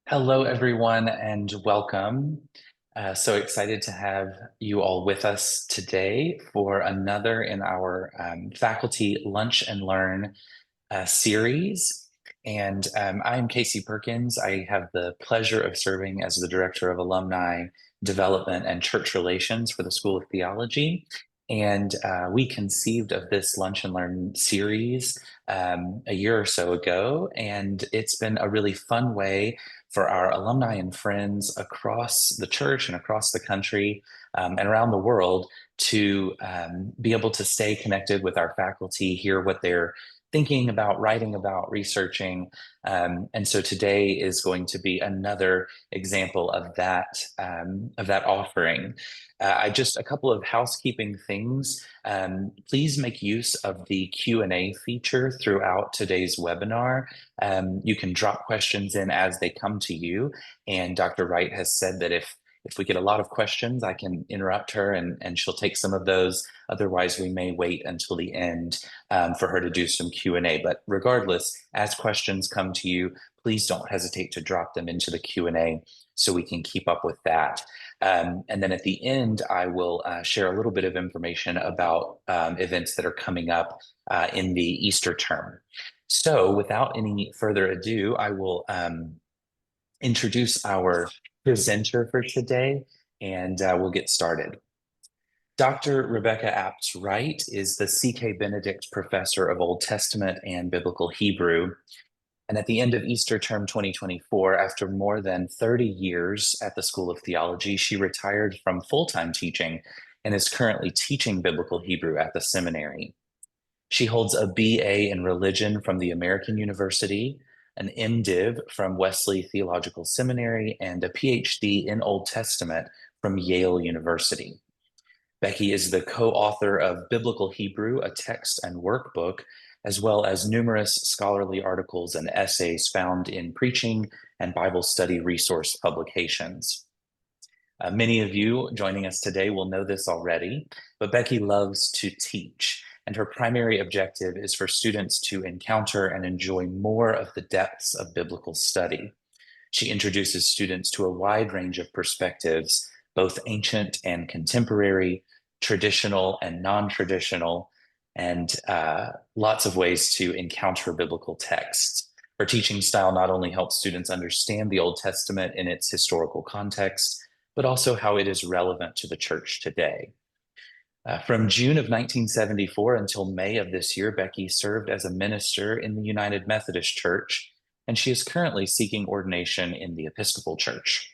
Hello, everyone, and welcome. So excited to have you all with us today for another in our faculty lunch and learn series. And I'm Casey Perkins. I have the pleasure of serving as the Director of Alumni Development and Church Relations for the School of Theology. And we conceived of this Lunch and Learn series a year or so ago, and it's been a really fun way for our alumni and friends across the church and across the country and around the world to be able to stay connected with our faculty, hear what they're thinking about, writing about, researching. And so today is going to be another example of that offering. A couple of housekeeping things. Please make use of the Q&A feature throughout today's webinar. You can drop questions in as they come to you. And Dr. Wright has said that if we get a lot of questions, I can interrupt her and she'll take some of those. Otherwise, we may wait until the end for her to do some Q&A. But regardless, as questions come to you, please don't hesitate to drop them into the Q&A so we can keep up with that. And then at the end, I will share a little bit of information about events that are coming up in the Easter term. So without any further ado, I will introduce our presenter for today, and we'll get started. Dr. Rebecca Aptes Wright is the C.K. Benedict Professor of Old Testament and Biblical Hebrew. And at the end of Easter term 2024, after more than 30 years at the School of Theology, she retired from full-time teaching and is currently teaching Biblical Hebrew at the seminary. She holds a BA in religion from the American University, an MDiv from Wesley Theological Seminary, and a PhD in Old Testament from Yale University. Becky is the co-author of Biblical Hebrew, a text and workbook, as well as numerous scholarly articles and essays found in preaching and Bible study resource publications. Many of you joining us today will know this already, but Becky loves to teach, and her primary objective is for students to encounter and enjoy more of the depths of biblical study. She introduces students to a wide range of perspectives, both ancient and contemporary, traditional and non-traditional, and lots of ways to encounter biblical texts. Her teaching style not only helps students understand the Old Testament in its historical context, but also how it is relevant to the church today. From June of 1974 until May of this year, Becky served as a minister in the United Methodist Church, and she is currently seeking ordination in the Episcopal Church.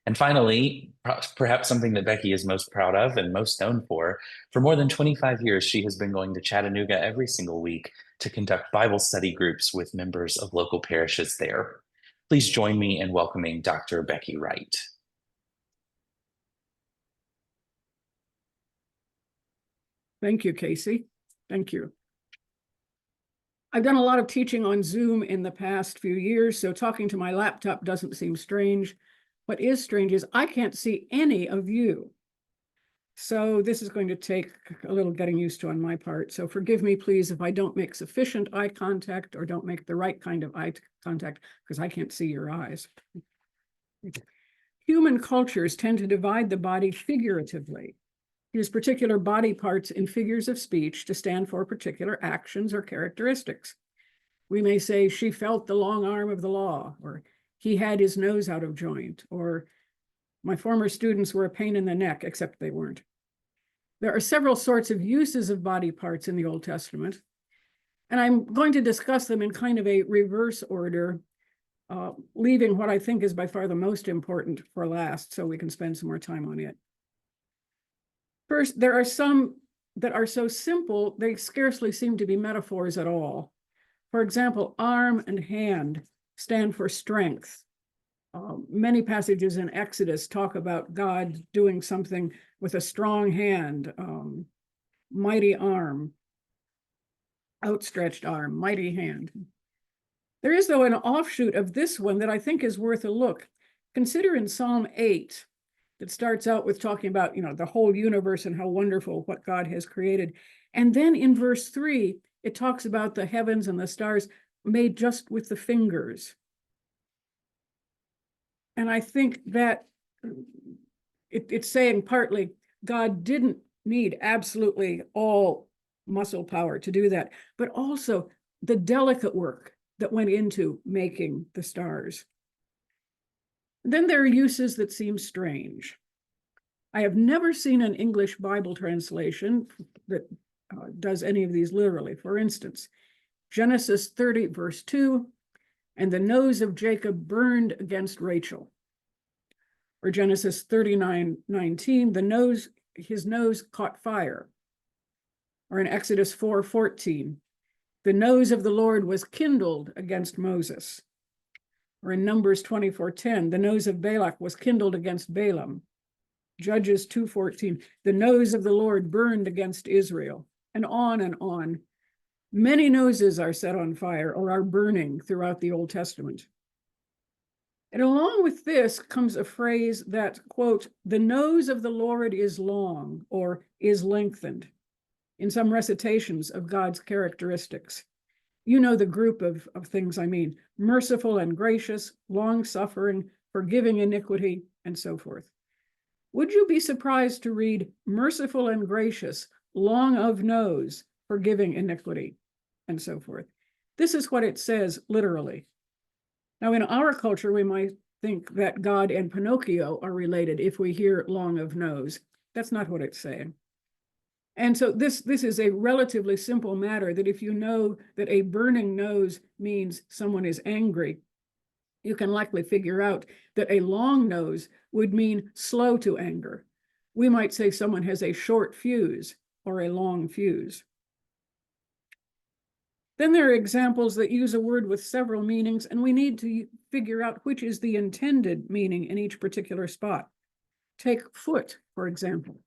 And finally, perhaps something that Becky is most proud of and most known for more than 25 years, she has been going to Chattanooga every single week to conduct Bible study groups with members of local parishes there. Please join me in welcoming Dr. Becky Wright. Thank you, Casey. Thank you. I've done a lot of teaching on Zoom in the past few years, so talking to my laptop doesn't seem strange. What is strange is I can't see any of you. So this is going to take a little getting used to on my part. So forgive me, please, if I don't make sufficient eye contact or don't make the right kind of eye contact, because I can't see your eyes. Human cultures tend to divide the body figuratively. Use particular body parts in figures of speech to stand for particular actions or characteristics. We may say, she felt the long arm of the law, or he had his nose out of joint, or my former students were a pain in the neck, except they weren't. There are several sorts of uses of body parts in the Old Testament, and I'm going to discuss them in kind of a reverse order, leaving what I think is by far the most important for last, so we can spend some more time on it. First, there are some that are so simple, they scarcely seem to be metaphors at all. For example, arm and hand stand for strength. Many passages in Exodus talk about God doing something with a strong hand, mighty arm, outstretched arm, mighty hand. There is, though, an offshoot of this one that I think is worth a look. Consider in Psalm 8, that starts out with talking about, the whole universe and how wonderful what God has created. And then in verse 3, it talks about the heavens and the stars made just with the fingers. And I think that it's saying partly God didn't need absolutely all muscle power to do that, but also the delicate work that went into making the stars. Then there are uses that seem strange. I have never seen an English Bible translation that does any of these literally. For instance, Genesis 30, verse 2, and the nose of Jacob burned against Rachel. Or Genesis 39:19, his nose caught fire. Or in Exodus 4:14, the nose of the Lord was kindled against Moses. Or in Numbers 24:10, the nose of Balak was kindled against Balaam. Judges 2:14, the nose of the Lord burned against Israel, and on and on. Many noses are set on fire or are burning throughout the Old Testament. And along with this comes a phrase that, quote, the nose of the Lord is long or is lengthened in some recitations of God's characteristics. You know the group of things I mean: merciful and gracious, long-suffering, forgiving iniquity, and so forth. Would you be surprised to read merciful and gracious, long of nose, forgiving iniquity, and so forth? This is what it says literally. Now, in our culture, we might think that God and Pinocchio are related if we hear long of nose. That's not what it's saying. And so this is a relatively simple matter, that if you know that a burning nose means someone is angry, you can likely figure out that a long nose would mean slow to anger. We might say someone has a short fuse or a long fuse. Then there are examples that use a word with several meanings, and we need to figure out which is the intended meaning in each particular spot. Take foot, for example,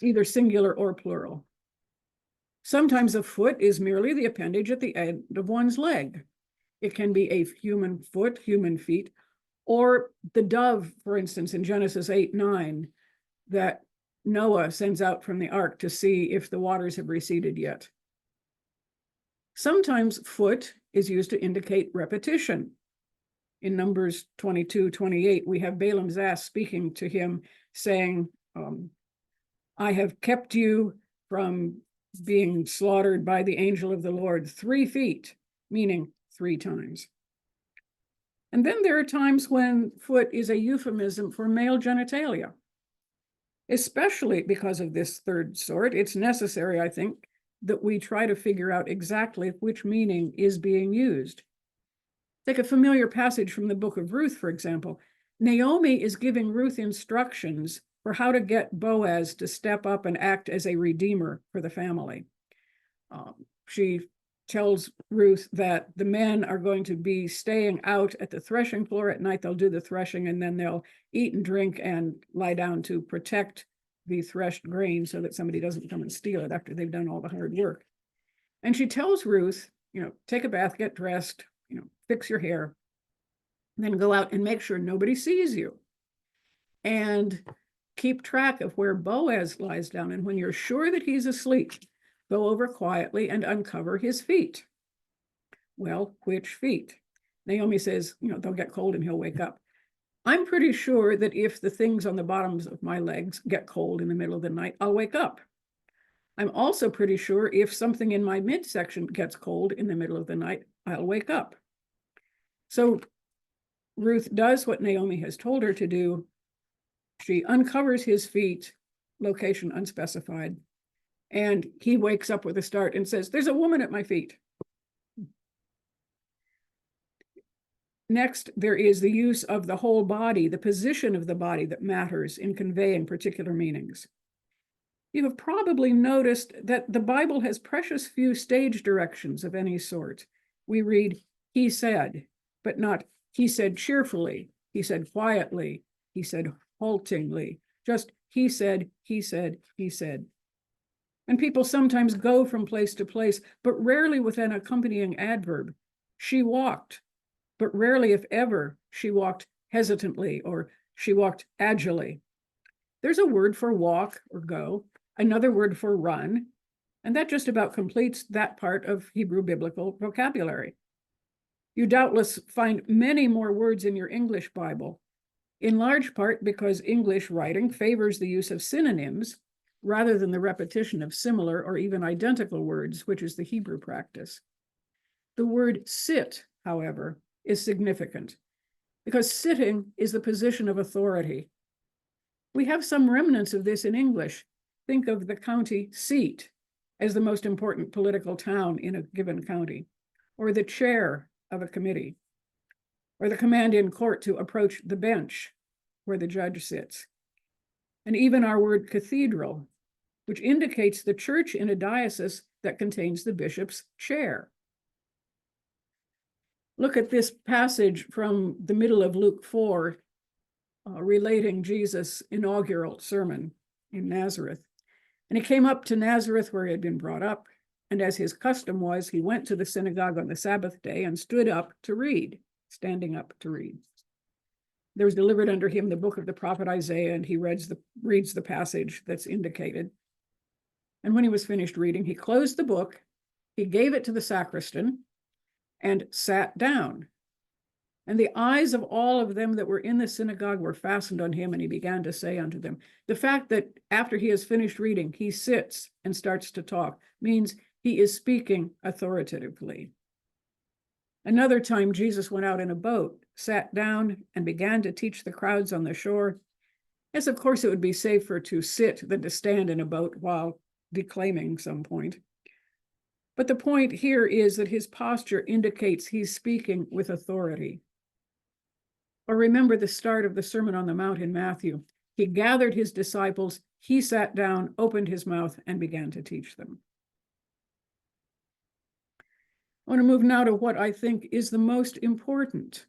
either singular or plural. Sometimes a foot is merely the appendage at the end of one's leg. It can be a human foot, human feet, or the dove, for instance, in Genesis 8:9, that Noah sends out from the ark to see if the waters have receded yet. Sometimes foot is used to indicate repetition. In Numbers 22:28, we have Balaam's ass speaking to him, saying, I have kept you from being slaughtered by the angel of the Lord 3 feet, meaning 3 times. And then there are times when foot is a euphemism for male genitalia. Especially because of this third sort, it's necessary, I think, that we try to figure out exactly which meaning is being used. Take a familiar passage from the book of Ruth, for example. Naomi is giving Ruth instructions for how to get Boaz to step up and act as a redeemer for the family. She tells Ruth that the men are going to be staying out at the threshing floor at night. They'll do the threshing, and then they'll eat and drink and lie down to protect the threshed grain so that somebody doesn't come and steal it after they've done all the hard work. And she tells Ruth, take a bath, get dressed, fix your hair, and then go out and make sure nobody sees you. And keep track of where Boaz lies down. And when you're sure that he's asleep, go over quietly and uncover his feet. Well, which feet? Naomi says, they'll get cold and he'll wake up. I'm pretty sure that if the things on the bottoms of my legs get cold in the middle of the night, I'll wake up. I'm also pretty sure if something in my midsection gets cold in the middle of the night, I'll wake up. So Ruth does what Naomi has told her to do. She uncovers his feet, location unspecified, and he wakes up with a start and says, there's a woman at my feet. Next, there is the use of the whole body, the position of the body that matters in conveying particular meanings. You have probably noticed that the Bible has precious few stage directions of any sort. We read, he said, but not he said cheerfully, he said quietly, he said haltingly, just he said, he said, he said. And people sometimes go from place to place, but rarely with an accompanying adverb. She walked, but rarely, if ever, she walked hesitantly or she walked agilely. There's a word for walk or go, another word for run, and that just about completes that part of Hebrew biblical vocabulary. You doubtless find many more words in your English Bible in large part because English writing favors the use of synonyms rather than the repetition of similar or even identical words, which is the Hebrew practice. The word sit, however, is significant because sitting is the position of authority. We have some remnants of this in English. Think of the county seat as the most important political town in a given county, or the chair of a committee, or the command in court to approach the bench where the judge sits. And even our word cathedral, which indicates the church in a diocese that contains the bishop's chair. Look at this passage from the middle of Luke 4, relating Jesus' inaugural sermon in Nazareth. And he came up to Nazareth where he had been brought up, and as his custom was, he went to the synagogue on the Sabbath day and stood up to read, standing up to read. There was delivered unto him the book of the prophet Isaiah, and he reads the passage that's indicated. And when he was finished reading, he closed the book, he gave it to the sacristan, and sat down. And the eyes of all of them that were in the synagogue were fastened on him, and he began to say unto them. The fact that after he has finished reading, he sits and starts to talk means he is speaking authoritatively. Another time, Jesus went out in a boat, sat down, and began to teach the crowds on the shore. Yes, of course, it would be safer to sit than to stand in a boat while declaiming some point. But the point here is that his posture indicates he's speaking with authority. Or remember the start of the Sermon on the Mount in Matthew. He gathered his disciples, he sat down, opened his mouth, and began to teach them. I want to move now to what I think is the most important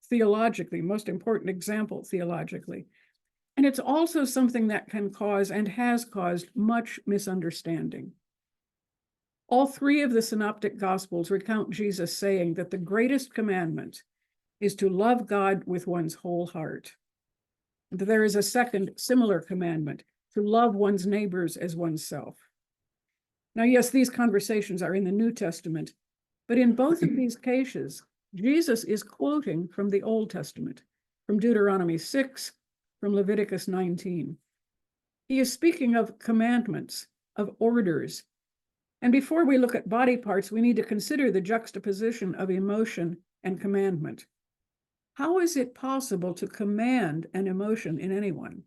theologically, most important example theologically. And it's also something that can cause and has caused much misunderstanding. All three of the synoptic gospels recount Jesus saying that the greatest commandment is to love God with one's whole heart. There is a second similar commandment, to love one's neighbors as oneself. Now, yes, these conversations are in the New Testament, but in both of these cases, Jesus is quoting from the Old Testament, from Deuteronomy 6, from Leviticus 19. He is speaking of commandments, of orders. And before we look at body parts, we need to consider the juxtaposition of emotion and commandment. How is it possible to command an emotion in anyone?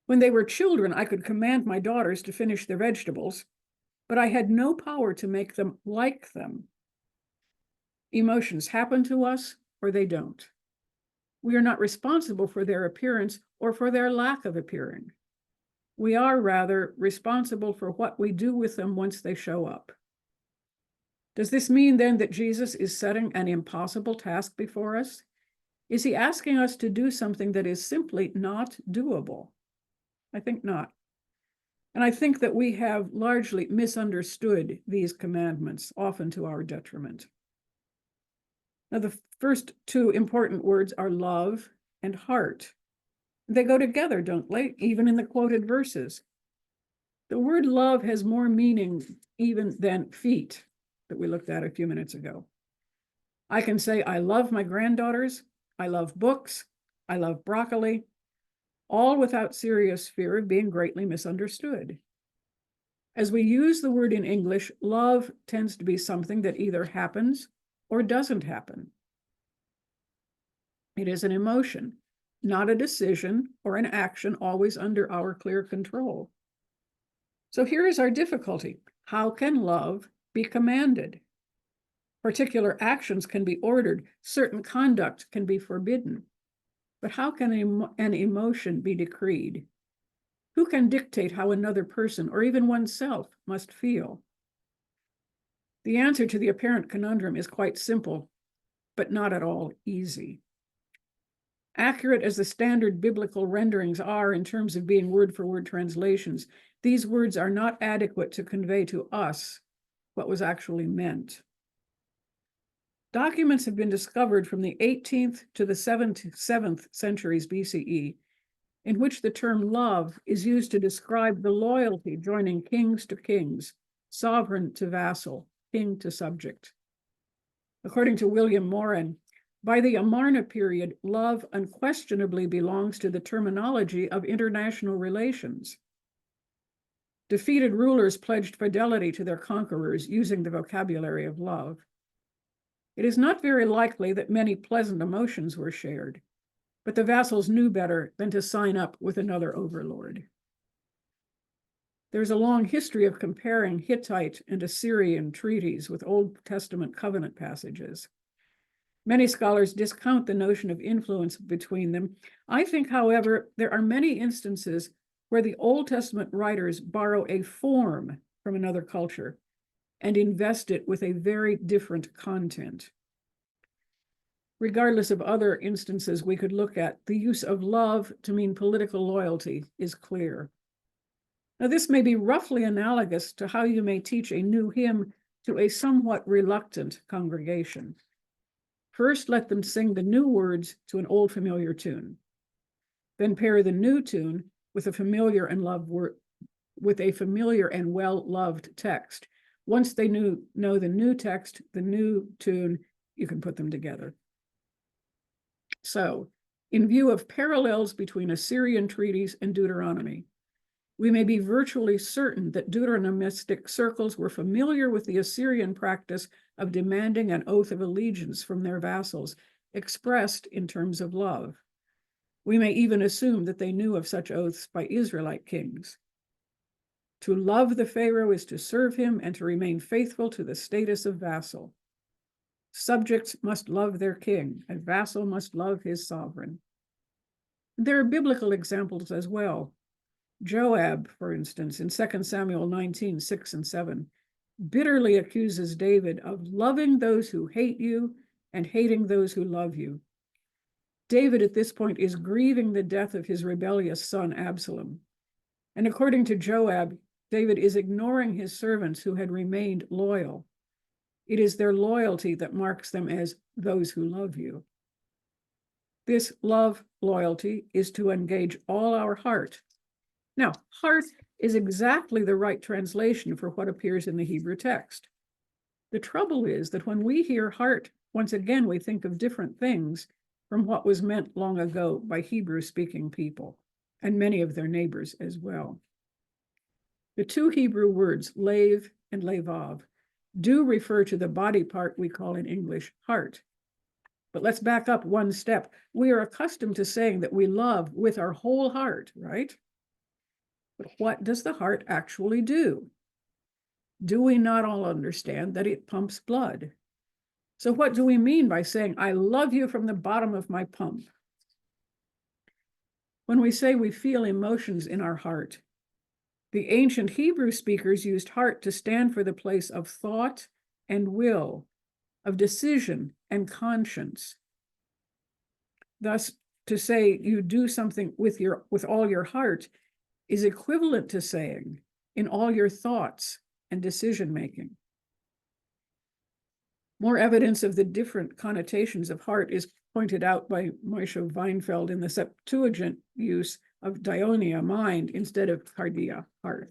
When they were children, I could command my daughters to finish their vegetables, but I had no power to make them like them. Emotions happen to us or they don't. We are not responsible for their appearance or for their lack of appearing. We are rather responsible for what we do with them once they show up. Does this mean then that Jesus is setting an impossible task before us? Is he asking us to do something that is simply not doable? I think not. And I think that we have largely misunderstood these commandments, often to our detriment. Now, the first two important words are love and heart. They go together, don't they? Even in the quoted verses. The word love has more meaning even than feet that we looked at a few minutes ago. I can say, I love my granddaughters, I love books, I love broccoli, all without serious fear of being greatly misunderstood. As we use the word in English, love tends to be something that either happens or doesn't happen. It is an emotion, not a decision or an action always under our clear control. So here is our difficulty. How can love be commanded? Particular actions can be ordered, certain conduct can be forbidden. But how can an emotion be decreed? Who can dictate how another person, or even oneself, must feel? The answer to the apparent conundrum is quite simple, but not at all easy. Accurate as the standard biblical renderings are in terms of being word-for-word translations, these words are not adequate to convey to us what was actually meant. Documents have been discovered from the 18th to the 7th centuries BCE, in which the term love is used to describe the loyalty joining kings to kings, sovereign to vassal, king to subject. According to William Morin, By the Amarna period, love unquestionably belongs to the terminology of international relations. Defeated rulers pledged fidelity to their conquerors using the vocabulary of love. It is not very likely that many pleasant emotions were shared, but the vassals knew better than to sign up with another overlord. There's a long history of comparing Hittite and Assyrian treaties with Old Testament covenant passages. Many scholars discount the notion of influence between them. I think, however, there are many instances where the Old Testament writers borrow a form from another culture and invest it with a very different content. Regardless of other instances we could look at, the use of love to mean political loyalty is clear. Now, this may be roughly analogous to how you may teach a new hymn to a somewhat reluctant congregation. First, let them sing the new words to an old familiar tune. Then pair the new tune with a familiar and well-loved text. Once they know the new text, the new tune, you can put them together. So, in view of parallels between Assyrian treaties and Deuteronomy, we may be virtually certain that Deuteronomistic circles were familiar with the Assyrian practice of demanding an oath of allegiance from their vassals, expressed in terms of love. We may even assume that they knew of such oaths by Israelite kings. To love the Pharaoh is to serve him and to remain faithful to the status of vassal. Subjects must love their king, and vassal must love his sovereign. There are biblical examples as well. Joab, for instance, in 2 Samuel 19, 6 and 7, bitterly accuses David of loving those who hate you and hating those who love you. David at this point is grieving the death of his rebellious son Absalom. And according to Joab, David is ignoring his servants who had remained loyal. It is their loyalty that marks them as those who love you. This loyalty is to engage all our heart. Now, heart is exactly the right translation for what appears in the Hebrew text. The trouble is that when we hear heart, once again, we think of different things from what was meant long ago by Hebrew-speaking people, and many of their neighbors as well. The two Hebrew words, lave and levav, do refer to the body part we call in English heart. But let's back up one step. We are accustomed to saying that we love with our whole heart, right? But what does the heart actually do? Do we not all understand that it pumps blood? So what do we mean by saying, I love you from the bottom of my pump? When we say we feel emotions in our heart, the ancient Hebrew speakers used heart to stand for the place of thought and will, of decision and conscience. Thus, to say you do something with all your heart is equivalent to saying in all your thoughts and decision-making. More evidence of the different connotations of heart is pointed out by Moshe Weinfeld in the Septuagint use of daionia, mind, instead of cardia, heart.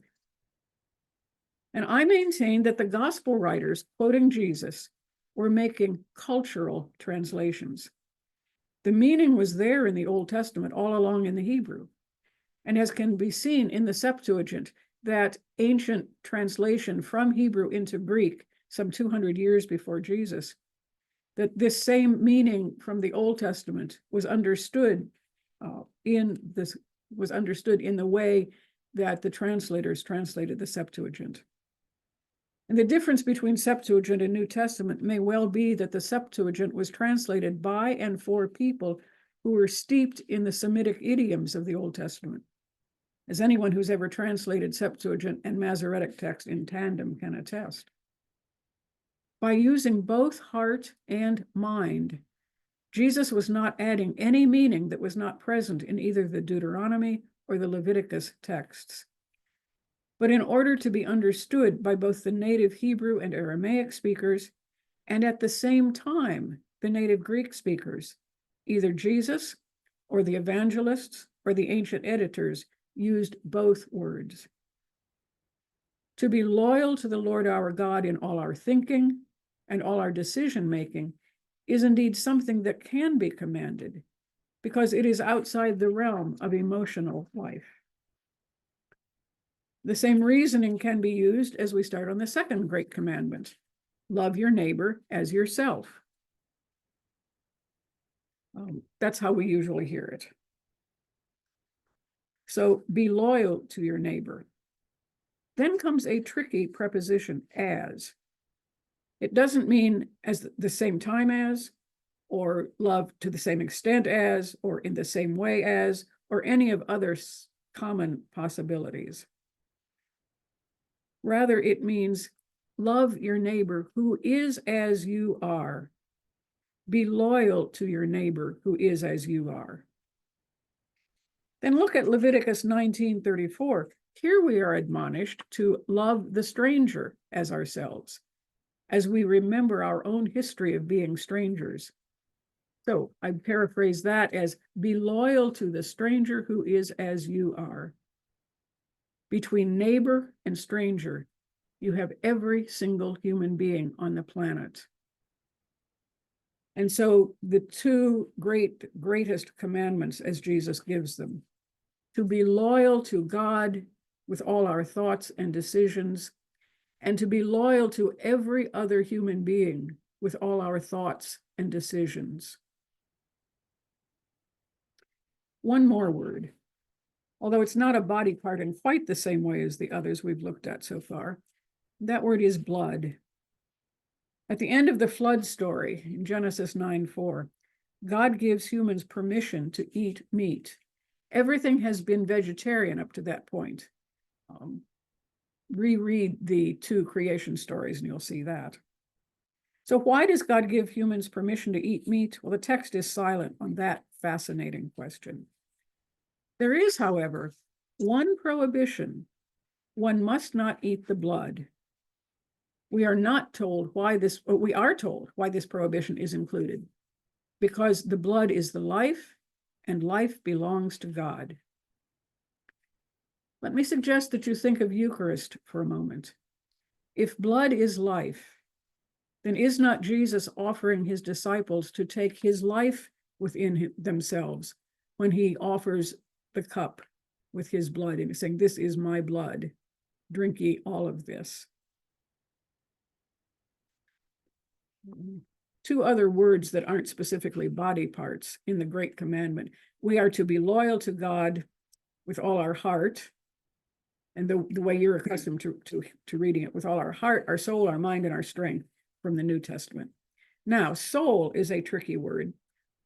And I maintain that the gospel writers, quoting Jesus, were making cultural translations. The meaning was there in the Old Testament all along in the Hebrew. And as can be seen in the Septuagint, that ancient translation from Hebrew into Greek some 200 years before Jesus, that this same meaning from the Old Testament was understood in the way that the translators translated the Septuagint. And the difference between Septuagint and New Testament may well be that the Septuagint was translated by and for people who were steeped in the Semitic idioms of the Old Testament, as anyone who's ever translated Septuagint and Masoretic text in tandem can attest. By using both heart and mind, Jesus was not adding any meaning that was not present in either the Deuteronomy or the Leviticus texts. But in order to be understood by both the native Hebrew and Aramaic speakers, and at the same time, the native Greek speakers, either Jesus or the evangelists or the ancient editors used both words. To be loyal to the Lord our God in all our thinking and all our decision-making is indeed something that can be commanded because it is outside the realm of emotional life. The same reasoning can be used as we start on the second great commandment: love your neighbor as yourself. That's how we usually hear it. So be loyal to your neighbor. Then comes a tricky preposition, as. It doesn't mean as the same time as, or love to the same extent as, or in the same way as, or any of other common possibilities. Rather, it means love your neighbor who is as you are. Be loyal to your neighbor who is as you are. Then look at Leviticus 19:34. Here we are admonished to love the stranger as ourselves, as we remember our own history of being strangers. So I paraphrase that as be loyal to the stranger who is as you are. Between neighbor and stranger, you have every single human being on the planet. And so the two greatest commandments as Jesus gives them, to be loyal to God with all our thoughts and decisions, and to be loyal to every other human being with all our thoughts and decisions. One more word, although it's not a body part in quite the same way as the others we've looked at so far. That word is blood. At the end of the flood story in Genesis 9:4, God gives humans permission to eat meat. Everything has been vegetarian up to that point. Reread the two creation stories and you'll see that. So why does God give humans permission to eat meat? Well, the text is silent on that fascinating question. There is, however, one prohibition: one must not eat the blood. We are not told why this, or we are told why this prohibition is included, because the blood is the life, and life belongs to God. Let me suggest that you think of Eucharist for a moment. If blood is life, then is not Jesus offering his disciples to take his life within themselves when he offers the cup with his blood and saying, "This is my blood, drink ye all of this"? Two other words that aren't specifically body parts in the Great Commandment. We are to be loyal to God with all our heart, and the way you're accustomed to reading it, with all our heart, our soul, our mind, and our strength from the New Testament. Now, soul is a tricky word.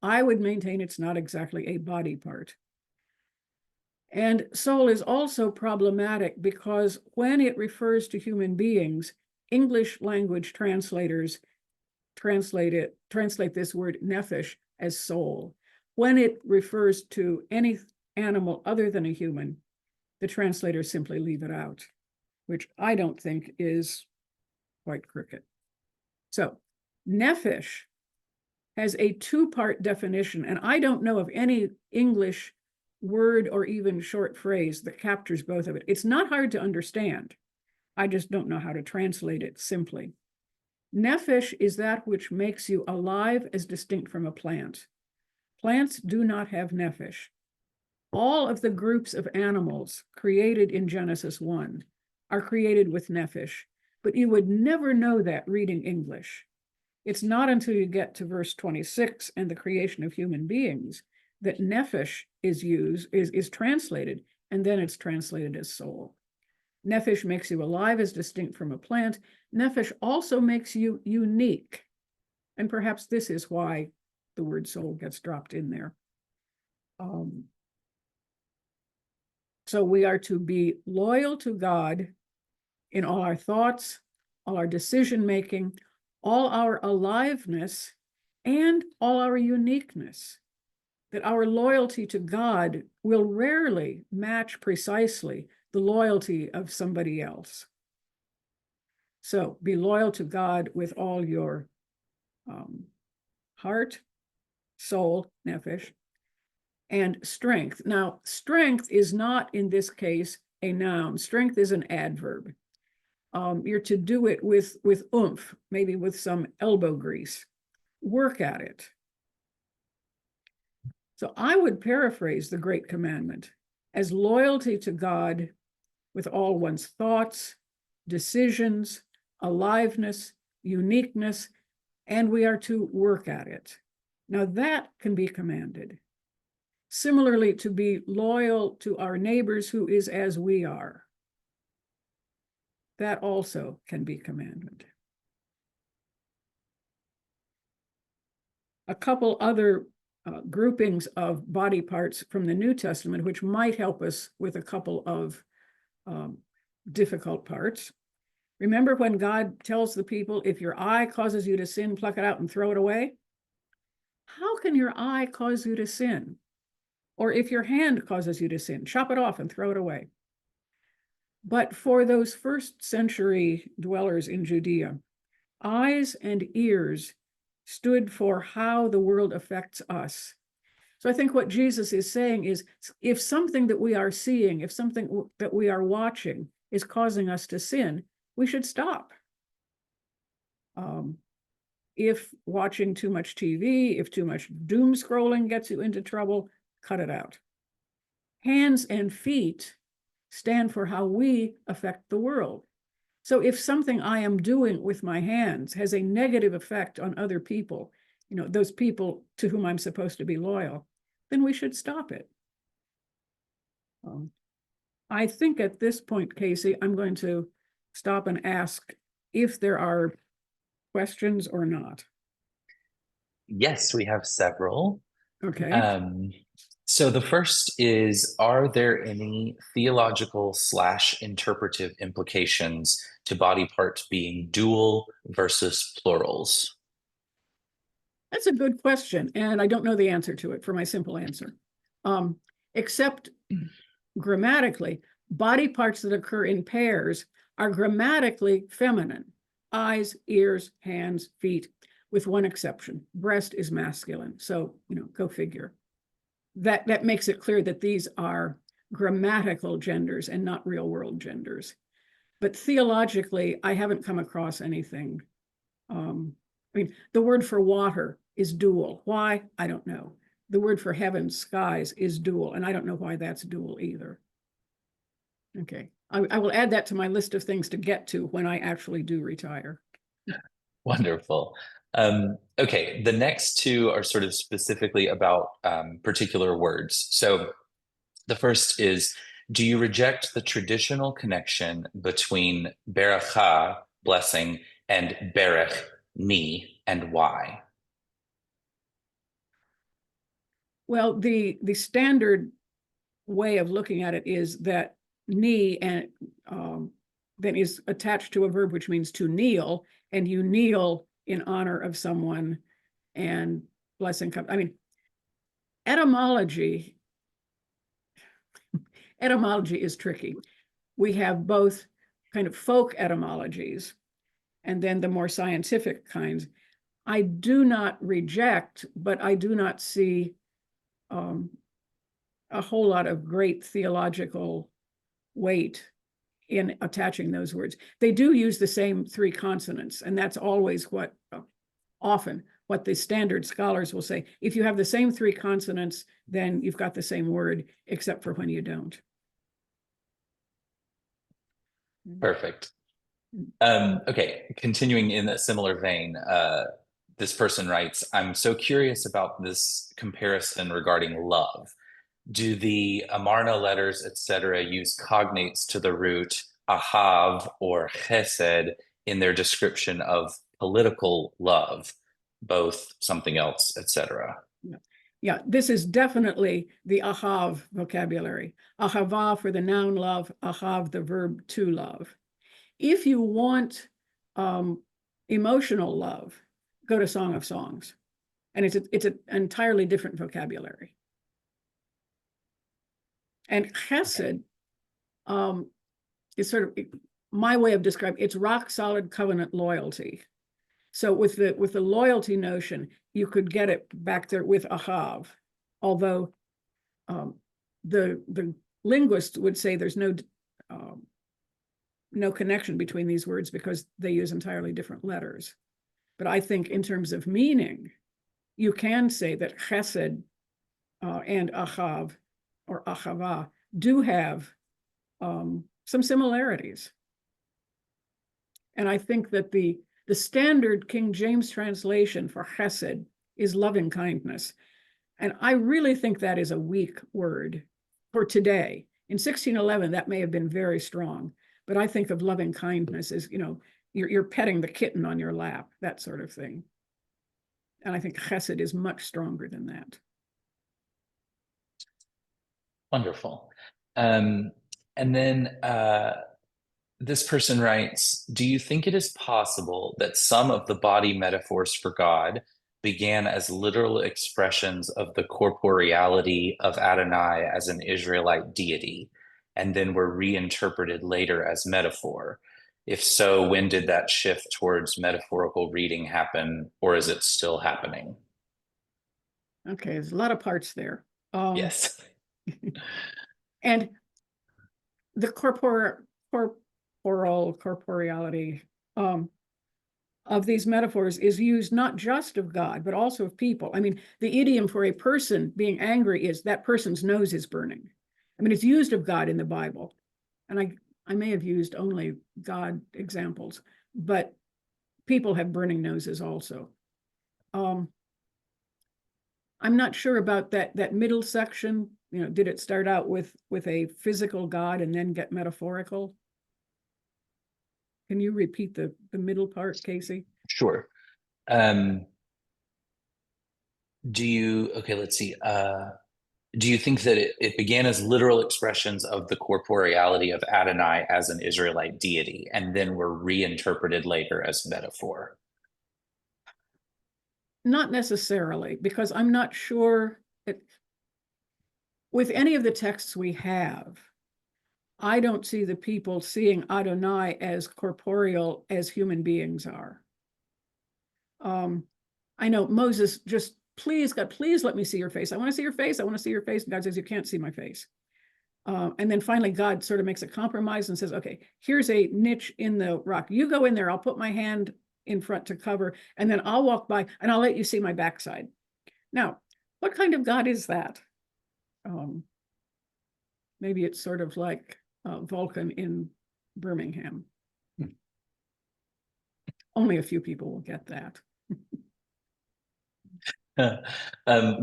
I would maintain it's not exactly a body part. And soul is also problematic because when it refers to human beings, English language translators translate this word nephesh as soul. When it refers to any animal other than a human, the translators simply leave it out, which I don't think is quite cricket. So nephesh has a two-part definition, and I don't know of any English word or even short phrase that captures both of it. It's not hard to understand. I just don't know how to translate it simply. Nephesh is that which makes you alive as distinct from a plant. Plants do not have nephesh. All of the groups of animals created in Genesis 1 are created with nephesh, but you would never know that reading English. It's not until you get to verse 26 and the creation of human beings that nephesh is translated, and then it's translated as soul. Nephesh makes you alive as distinct from a plant. Nephesh also makes you unique. And perhaps this is why the word soul gets dropped in there. So we are to be loyal to God in all our thoughts, all our decision-making, all our aliveness, and all our uniqueness. That our loyalty to God will rarely match precisely the loyalty of somebody else. So be loyal to God with all your heart, soul, nephesh, and strength. Now, strength is not in this case a noun. Strength is an adverb. You're to do it with oomph, maybe with some elbow grease. work at it. So I would paraphrase the Great Commandment as loyalty to God with all one's thoughts, decisions, aliveness, uniqueness, and we are to work at it. Now that can be commanded. Similarly, to be loyal to our neighbors who is as we are. That also can be commanded. A couple other groupings of body parts from the New Testament, which might help us with a couple of difficult parts. Remember when God tells the people, if your eye causes you to sin, pluck it out and throw it away? How can your eye cause you to sin? Or if your hand causes you to sin, chop it off and throw it away. But for those first century dwellers in Judea, eyes and ears stood for how the world affects us. So I think what Jesus is saying is, if something that we are seeing, if something that we are watching is causing us to sin, we should stop. If watching too much TV, if too much doom scrolling gets you into trouble, cut it out. Hands and feet stand for how we affect the world. So if something I am doing with my hands has a negative effect on other people, those people to whom I'm supposed to be loyal, then we should stop it. I think at this point, Casey, I'm going to stop and ask if there are questions or not. Yes, we have several. Okay. So the first is, are there any theological / interpretive implications to body parts being dual versus plurals? That's a good question, and I don't know the answer to it for my simple answer. Except grammatically, body parts that occur in pairs are grammatically feminine. Eyes, ears, hands, feet, with one exception. Breast is masculine. So, go figure. That makes it clear that these are grammatical genders and not real world genders. But theologically, I haven't come across anything. The word for water is dual. Why? I don't know. The word for heavens, skies is dual, and I don't know why that's dual either. Okay, I will add that to my list of things to get to when I actually do retire. Wonderful. Okay, the next two are sort of specifically about particular words. So the first is, do you reject the traditional connection between beracha, blessing, and berech, knee, and why? Well, the standard way of looking at it is that knee and then is attached to a verb which means to kneel, and you kneel in honor of someone, and blessing comes. Etymology is tricky. We have both kind of folk etymologies and then the more scientific kinds. I do not reject, but I do not see a whole lot of great theological weight in attaching those words. They do use the same three consonants, and that's always often what the standard scholars will say. If you have the same three consonants, then you've got the same word, except for when you don't. Perfect. Okay, continuing in a similar vein, this person writes, I'm so curious about this comparison regarding love. Do the Amarna letters, etc., use cognates to the root ahav or chesed in their description of political love, both something else, etc.? Yeah, this is definitely the ahav vocabulary. Ahava for the noun love, ahav the verb to love. If you want emotional love, go to Song of Songs, and it's an entirely different vocabulary. And chesed is sort of my way of describing it's rock solid covenant loyalty. So with the loyalty notion, you could get it back there with ahav, although the linguists would say there's no connection between these words because they use entirely different letters. But I think in terms of meaning, you can say that chesed and achav or achava do have some similarities. And I think that the standard King James translation for chesed is loving kindness. And I really think that is a weak word for today. In 1611, that may have been very strong, but I think of loving kindness as, you're petting the kitten on your lap, that sort of thing. And I think chesed is much stronger than that. Wonderful. And then this person writes, do you think it is possible that some of the body metaphors for God began as literal expressions of the corporeality of Adonai as an Israelite deity, and then were reinterpreted later as metaphor? If so, when did that shift towards metaphorical reading happen, or is it still happening? Okay, there's a lot of parts there. Yes. And the corporeality of these metaphors is used not just of God, but also of people. I mean, the idiom for a person being angry is that person's nose is burning. I mean, it's used of God in the Bible. And I may have used only God examples, but people have burning noses also. I'm not sure about that middle section. Did it start out with a physical God and then get metaphorical? Can you repeat the middle part, Casey? Sure. Okay, let's see. Do you think that it began as literal expressions of the corporeality of Adonai as an Israelite deity, and then were reinterpreted later as metaphor? Not necessarily, because I'm not sure with any of the texts we have, I don't see the people seeing Adonai as corporeal as human beings are. I know Moses just, please, God, please let me see your face. I want to see your face. I want to see your face. And God says, you can't see my face. And then finally, God sort of makes a compromise and says, okay, here's a niche in the rock. You go in there. I'll put my hand in front to cover, and then I'll walk by and I'll let you see my backside. Now, what kind of God is that? Maybe it's sort of like Vulcan in Birmingham. Only a few people will get that.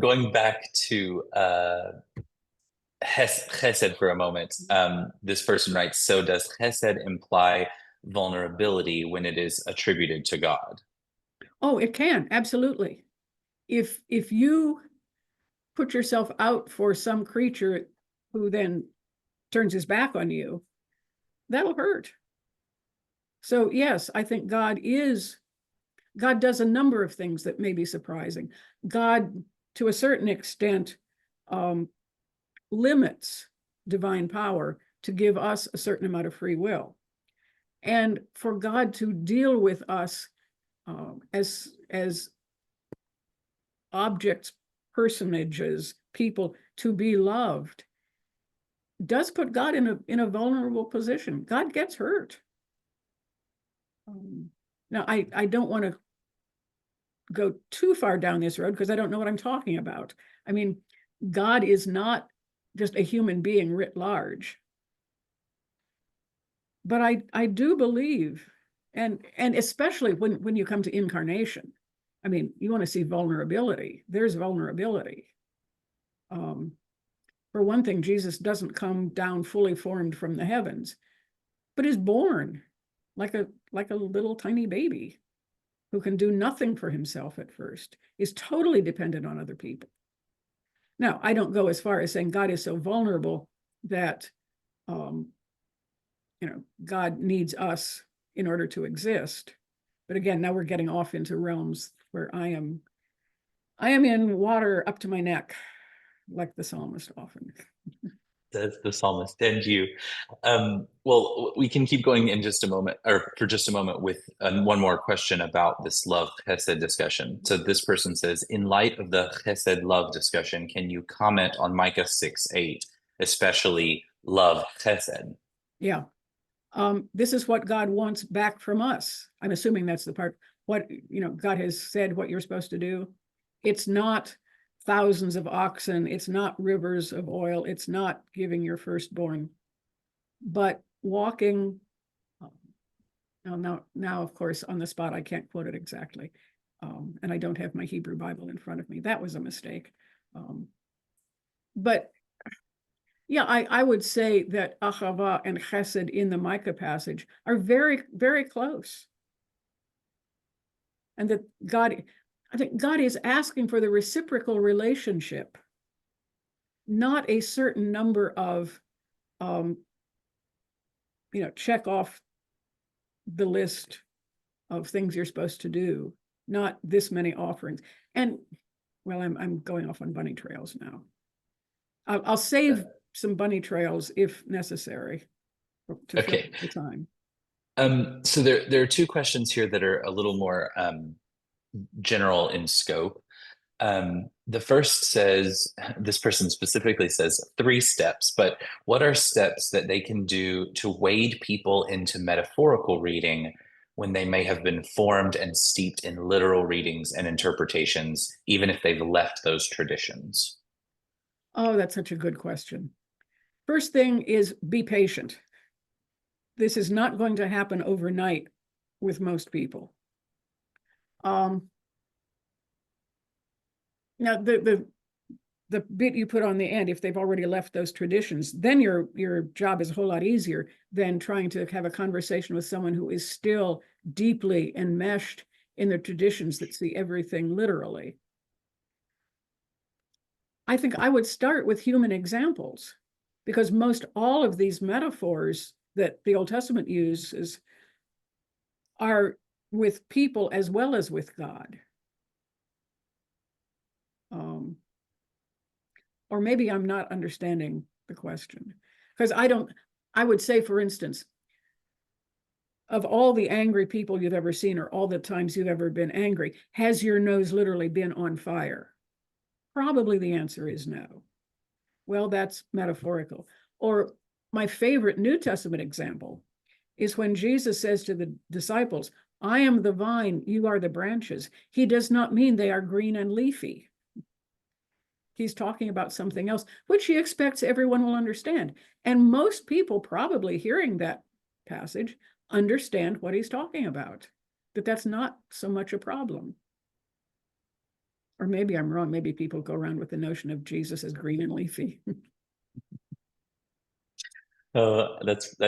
Going back to chesed for a moment, this person writes, so does chesed imply vulnerability when it is attributed to God? Oh, it can, absolutely. If you put yourself out for some creature who then turns his back on you, that'll hurt. So yes, I think God does a number of things that may be surprising. God, to a certain extent, limits divine power to give us a certain amount of free will. And for God to deal with us as objects, personages, people to be loved, does put God in a vulnerable position. God gets hurt. Now, I don't want to go too far down this road because I don't know what I'm talking about. I mean, God is not just a human being writ large. But I do believe, and especially when you come to incarnation, I mean, you want to see vulnerability. There's vulnerability. For one thing, Jesus doesn't come down fully formed from the heavens, but is born like a little tiny baby who can do nothing for himself at first, is totally dependent on other people. Now, I don't go as far as saying God is so vulnerable that God needs us in order to exist. But again, now we're getting off into realms where I am in water up to my neck, like the psalmist often. Says the psalmist. And you, well, we can keep going in just a moment, or for just a moment, with one more question about this love chesed discussion. So this person says, in light of the chesed love discussion, can you comment on Micah 6:8, especially love chesed? Yeah. This is what God wants back from us. I'm assuming that's the part, what, God has said what you're supposed to do. It's not thousands of oxen. It's not rivers of oil. It's not giving your firstborn, but walking. Now, of course, on the spot, I can't quote it exactly. And I don't have my Hebrew Bible in front of me. That was a mistake. But yeah, I would say that Ahava and Chesed in the Micah passage are very, very close. And that I think God is asking for the reciprocal relationship, not a certain number of, check off the list of things you're supposed to do, not this many offerings. And well, I'm going off on bunny trails now. I'll save some bunny trails if necessary to fill Okay. the time. So there are two questions here that are a little more general in scope. The first says, this person specifically says 3 steps, but what are steps that they can do to wade people into metaphorical reading when they may have been formed and steeped in literal readings and interpretations, even if they've left those traditions? Oh, that's such a good question. First thing is be patient. This is not going to happen overnight with most people. Now, the bit you put on the end, if they've already left those traditions, then your job is a whole lot easier than trying to have a conversation with someone who is still deeply enmeshed in the traditions that see everything literally. I think I would start with human examples, because most all of these metaphors that the Old Testament uses are with people as well as with God. Or maybe I'm not understanding the question, because I would say, for instance, of all the angry people you've ever seen, or all the times you've ever been angry, has your nose literally been on fire? Probably the answer is no. Well, that's metaphorical. Or my favorite New Testament example is when Jesus says to the disciples, I am the vine, you are the branches. He does not mean they are green and leafy. He's talking about something else, which he expects everyone will understand. And most people probably hearing that passage understand what he's talking about, that that's not so much a problem. Or maybe I'm wrong. Maybe people go around with the notion of Jesus as green and leafy. I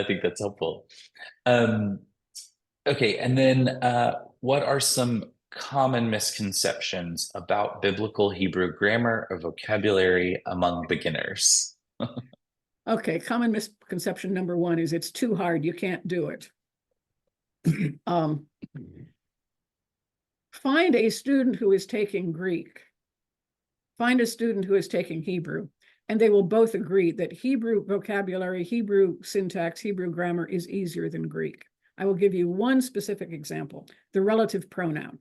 think that's helpful. Um, okay, and then what are some common misconceptions about biblical Hebrew grammar or vocabulary among beginners? Okay, common misconception number one is it's too hard, you can't do it. Find a student who is taking Greek, find a student who is taking Hebrew, and they will both agree that Hebrew vocabulary, Hebrew syntax, Hebrew grammar is easier than Greek. I will give you one specific example, the relative pronoun.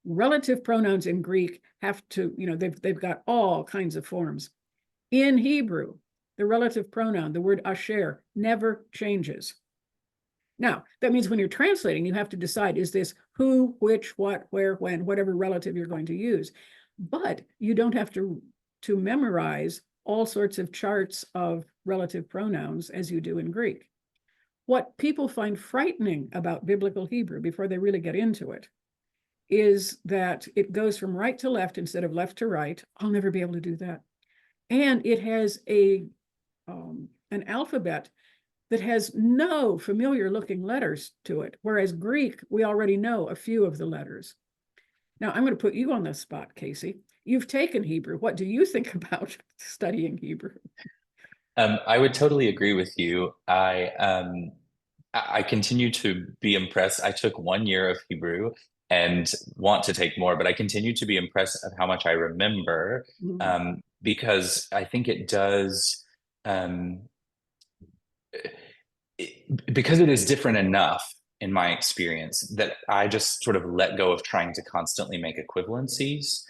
Relative pronouns in Greek have to, they've got all kinds of forms. In Hebrew, the relative pronoun, the word asher, never changes. Now, that means when you're translating, you have to decide, is this who, which, what, where, when, whatever relative you're going to use. But you don't have to memorize all sorts of charts of relative pronouns as you do in Greek. What people find frightening about biblical Hebrew before they really get into it is that it goes from right to left instead of left to right. I'll never be able to do that. And it has an alphabet that has no familiar looking letters to it, whereas Greek, we already know a few of the letters. Now, I'm going to put you on the spot, Casey. You've taken Hebrew. What do you think about studying Hebrew? I would totally agree with you. I continue to be impressed. I took 1 year of Hebrew and want to take more, but I continue to be impressed at how much I remember, because I think it does, because it is different enough in my experience that I just sort of let go of trying to constantly make equivalencies.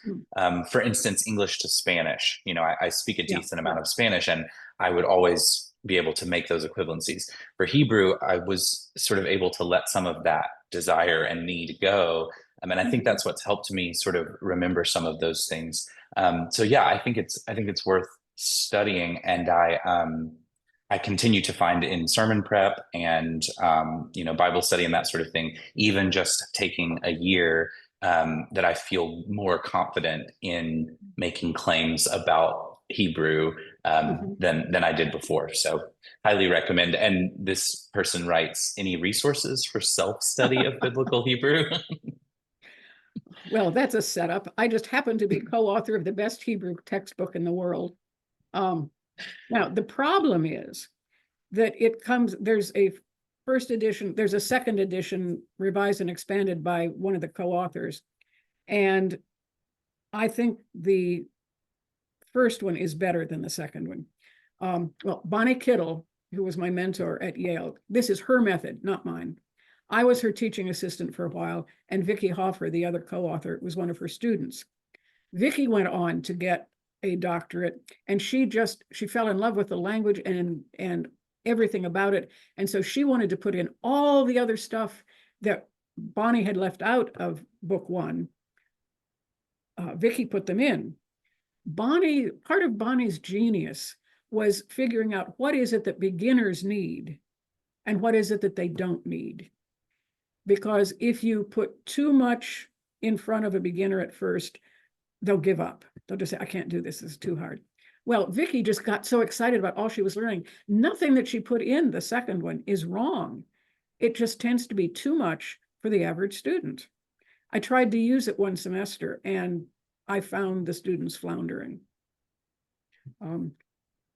For instance, English to Spanish. I speak a decent amount of Spanish, and I would always be able to make those equivalencies. For Hebrew, I was sort of able to let some of that desire and need go. And I think Mhm. that's what's helped me sort of remember some of those things. So yeah, I think it's worth studying, and I continue to find in sermon prep and Bible study and that sort of thing, even just taking a year, that I feel more confident in making claims about Hebrew Mhm. than I did before. So highly recommend. And this person writes, any resources for self-study of biblical Hebrew? Well, that's a setup. I just happen to be co-author of the best Hebrew textbook in the world. Um, Now, the problem is that there's a first edition, there's a second edition revised and expanded by one of the co-authors. And I think the first one is better than the second one. Well, Bonnie Kittle, who was my mentor at Yale, this is her method, not mine. I was her teaching assistant for a while, and Vicki Hoffer, the other co-author, was one of her students. Vicki went on to get a doctorate, and she fell in love with the language and everything about it. And so she wanted to put in all the other stuff that Bonnie had left out of book one. Vicki put them in. Part of Bonnie's genius was figuring out what is it that beginners need and what is it that they don't need. Because if you put too much in front of a beginner at first, they'll give up. They'll just say, I can't do this. This is too hard. Well, Vicki just got so excited about all she was learning. Nothing that she put in the second one is wrong. It just tends to be too much for the average student. I tried to use it one semester and I found the students floundering. Um,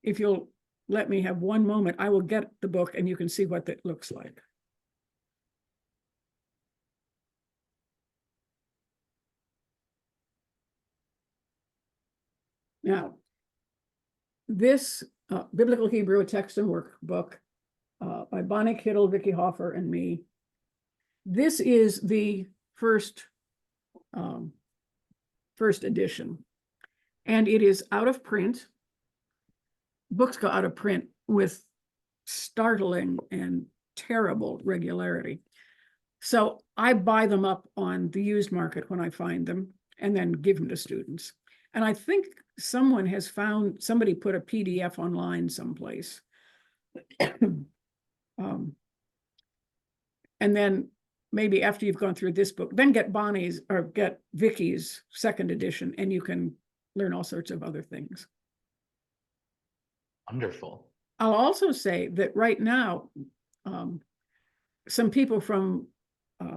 if you'll let me have one moment, I will get the book and you can see what that looks like. Now, this Biblical Hebrew Text and Workbook by Bonnie Kittle, Vicki Hoffer, and me. This is the um, first edition, and it is out of print. Books go out of print with startling and terrible regularity. So I buy them up on the used market when I find them and then give them to students. And I think somebody put a PDF online someplace. um, and then maybe after you've gone through this book, then get Bonnie's or get Vicki's second edition, and you can learn all sorts of other things. Wonderful. I'll also say that right now, some people from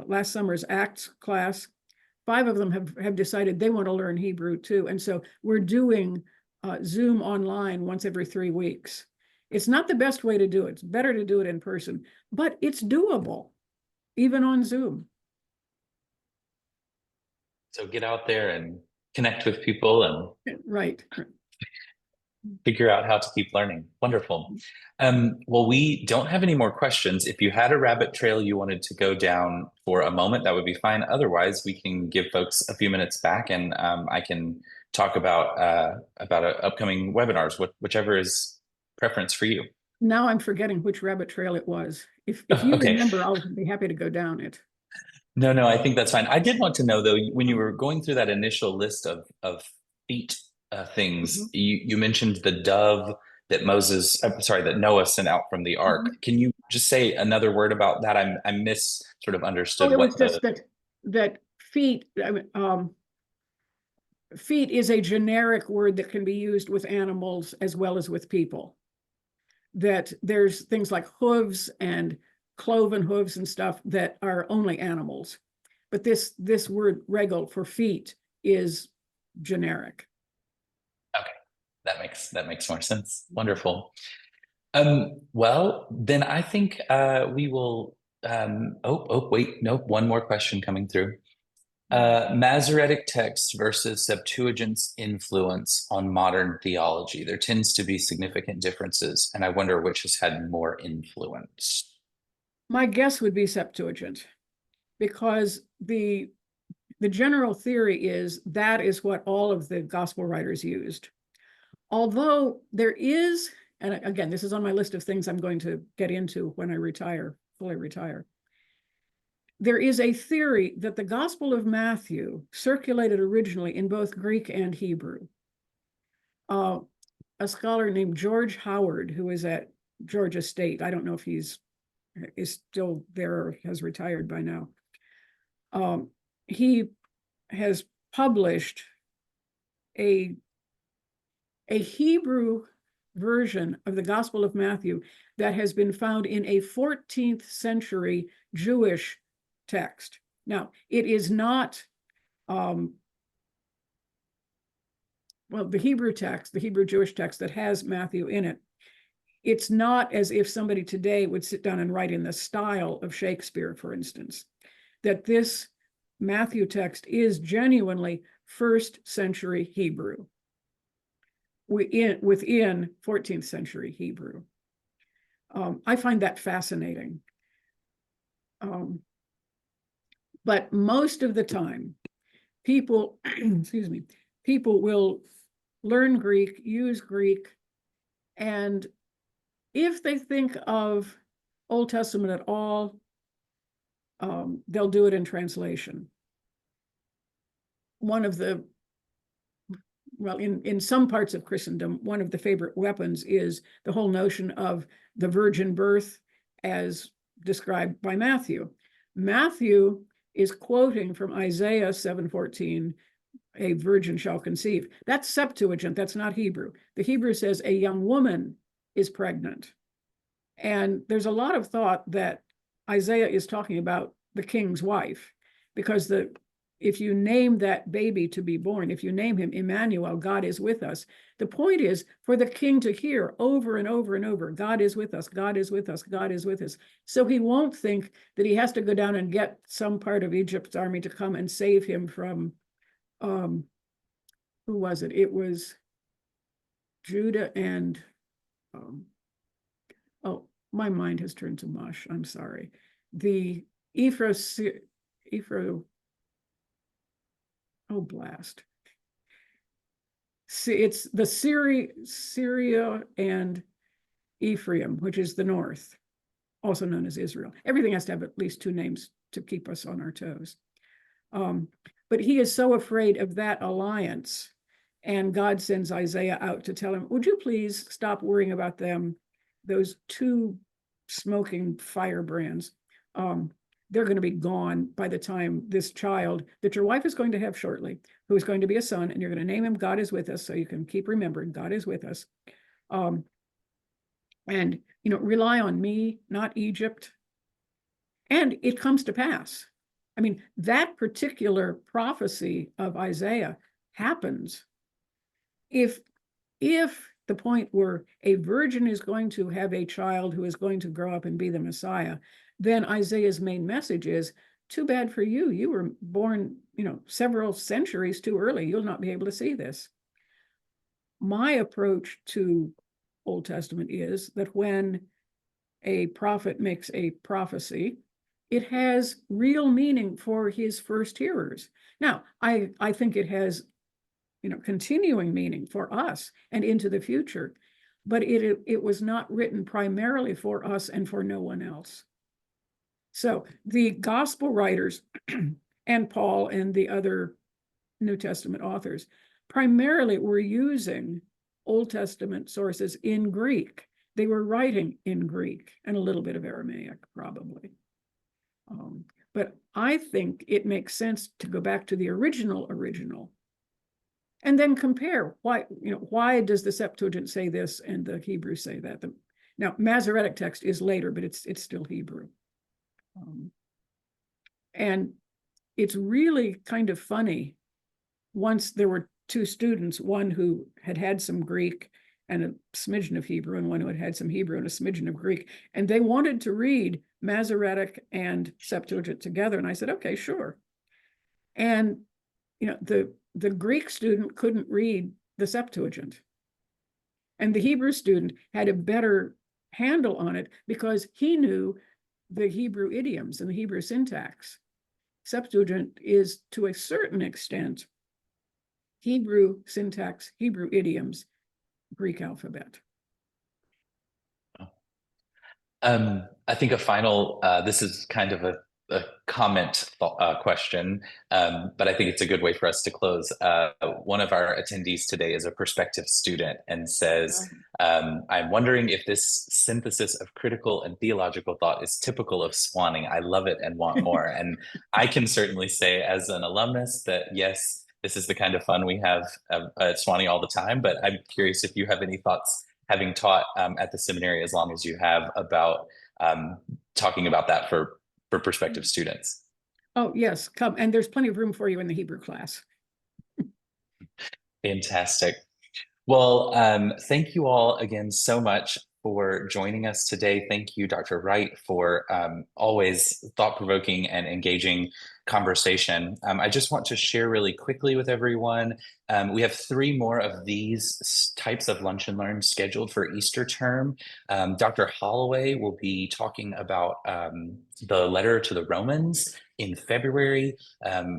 last summer's Acts class, 5 of them have decided they want to learn Hebrew too. And so we're doing Zoom online once every 3 weeks. It's not the best way to do it. It's better to do it in person, but it's doable, even on Zoom. So get out there and connect with people and Right. figure out how to keep learning. Wonderful. Well, we don't have any more questions. If you had a rabbit trail you wanted to go down for a moment, that would be fine. Otherwise, we can give folks a few minutes back, and I can talk about upcoming webinars, whichever is preference for you. Now I'm forgetting which rabbit trail it was. If you Okay. remember, I'll be happy to go down it. No, I think that's fine. I did want to know though, when you were going through that initial list of feet things, Mhm. you mentioned the dove that that Noah sent out from the ark. Mhm. Can you just say another word about that? I sort of Oh, understood it what was the. just that feet. Feet is a generic word that can be used with animals as well as with people. That there's things like hooves and cloven hooves and stuff that are only animals, but this word regal for feet is generic. Okay, that makes more sense. Wonderful. Well, then I think we will. Wait, nope. One more question coming through. Masoretic text versus Septuagint's influence on modern theology. There tends to be significant differences, and I wonder which has had more influence. My guess would be Septuagint, because the general theory is that is what all of the gospel writers used. Although there is and again, this is on my list of things I'm going to get into when I retire, fully retire. There is a theory that the Gospel of Matthew circulated originally in both Greek and Hebrew. A scholar named George Howard, who is at Georgia State, I don't know if he's is still there or has retired by now. He has published a Hebrew version of the Gospel of Matthew that has been found in a 14th century Jewish text. Now, it is not, well, the Hebrew text, the Hebrew Jewish text that has Matthew in it, it's not as if somebody today would sit down and write in the style of Shakespeare, for instance, that this Matthew text is genuinely first century Hebrew within 14th century Hebrew. I find that fascinating. But most of the time, people, excuse me, people will learn Greek, use Greek, and if they think of Old Testament at all, they'll do it in translation. One of the, well, in some parts of Christendom, one of the favorite weapons is the whole notion of the virgin birth as described by Matthew. Matthew is quoting from Isaiah 7:14, a virgin shall conceive. That's Septuagint, that's not Hebrew. The Hebrew says a young woman is pregnant. And there's a lot of thought that Isaiah is talking about the king's wife, because if you name that baby to be born, if you name him Emmanuel, God is with us, the point is for the king to hear over and over and over, God is with us, God is with us, God is with us. So he won't think that he has to go down and get some part of Egypt's army to come and save him from, who was it? It was Judah and, oh, my mind has turned to mush, I'm sorry. The oh, blast. See, it's the Syria and Ephraim, which is the north, also known as Israel. Everything has to have at least two names to keep us on our toes. But he is so afraid of that alliance, and God sends Isaiah out to tell him, would you please stop worrying about them, those two smoking firebrands. They're going to be gone by the time this child that your wife is going to have shortly, who is going to be a son, and you're going to name him God is with us, so you can keep remembering God is with us. And, rely on me, not Egypt. And it comes to pass. I mean, that particular prophecy of Isaiah happens. If the point where a virgin is going to have a child who is going to grow up and be the Messiah, then Isaiah's main message is, too bad for you. You were born, several centuries too early. You'll not be able to see this. My approach to Old Testament is that when a prophet makes a prophecy, it has real meaning for his first hearers. Now, I think it has continuing meaning for us and into the future, but it was not written primarily for us and for no one else. So the gospel writers and Paul and the other New Testament authors primarily were using Old Testament sources in Greek. They were writing in Greek and a little bit of Aramaic, probably. But I think it makes sense to go back to the original, and then compare why does the Septuagint say this and the Hebrew say that? Now, Masoretic text is later, but it's still Hebrew. And it's really kind of funny. Once there were two students, one who had some Greek and a smidgen of Hebrew, and one who had some Hebrew and a smidgen of Greek, and they wanted to read Masoretic and Septuagint together. And I said, okay, sure. And the Greek student couldn't read the Septuagint. And the Hebrew student had a better handle on it because he knew the Hebrew idioms and the Hebrew syntax. Septuagint is, to a certain extent, Hebrew syntax, Hebrew idioms, Greek alphabet. I think a final, this is kind of a comment question, but I think it's a good way for us to close. One of our attendees today is a prospective student and says, I'm wondering if this synthesis of critical and theological thought is typical of Swanning. I love it and want more. And I can certainly say as an alumnus that yes, this is the kind of fun we have at Swanee all the time, but I'm curious if you have any thoughts having taught at the seminary as long as you have about um, talking about that for prospective students. Oh, yes, come. And there's plenty of room for you in the Hebrew class. Fantastic. Well, thank you all again so much for joining us today. Thank you, Dr. Wright, for always thought-provoking and engaging conversation. I just want to share really quickly with everyone. We have 3 more of these types of lunch and learn scheduled for Easter term. Dr. Holloway will be talking about the letter to the Romans in February.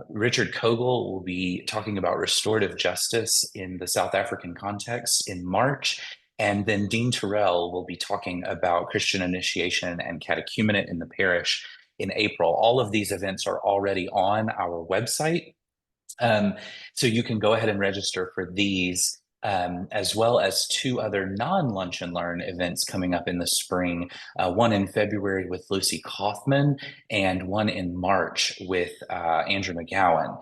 Richard Kogel will be talking about restorative justice in the South African context in March. And then Dean Terrell will be talking about Christian initiation and catechumenate in the parish in April. All of these events are already on our website. Um, so you can go ahead and register for these, as well as 2 other non-lunch and learn events coming up in the spring, one in February with Lucy Kaufman and one in March with Andrew McGowan.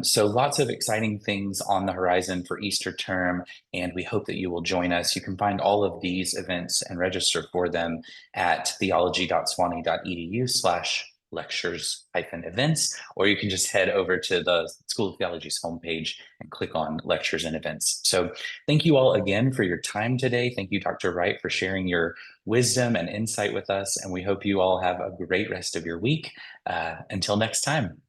So lots of exciting things on the horizon for Easter term, and we hope that you will join us. You can find all of these events and register for them at theology.swanee.edu/lectures-events, or you can just head over to the School of Theology's homepage and click on lectures and events. So thank you all again for your time today. Thank you, Dr. Wright, for sharing your wisdom and insight with us. And we hope you all have a great rest of your week. Until next time.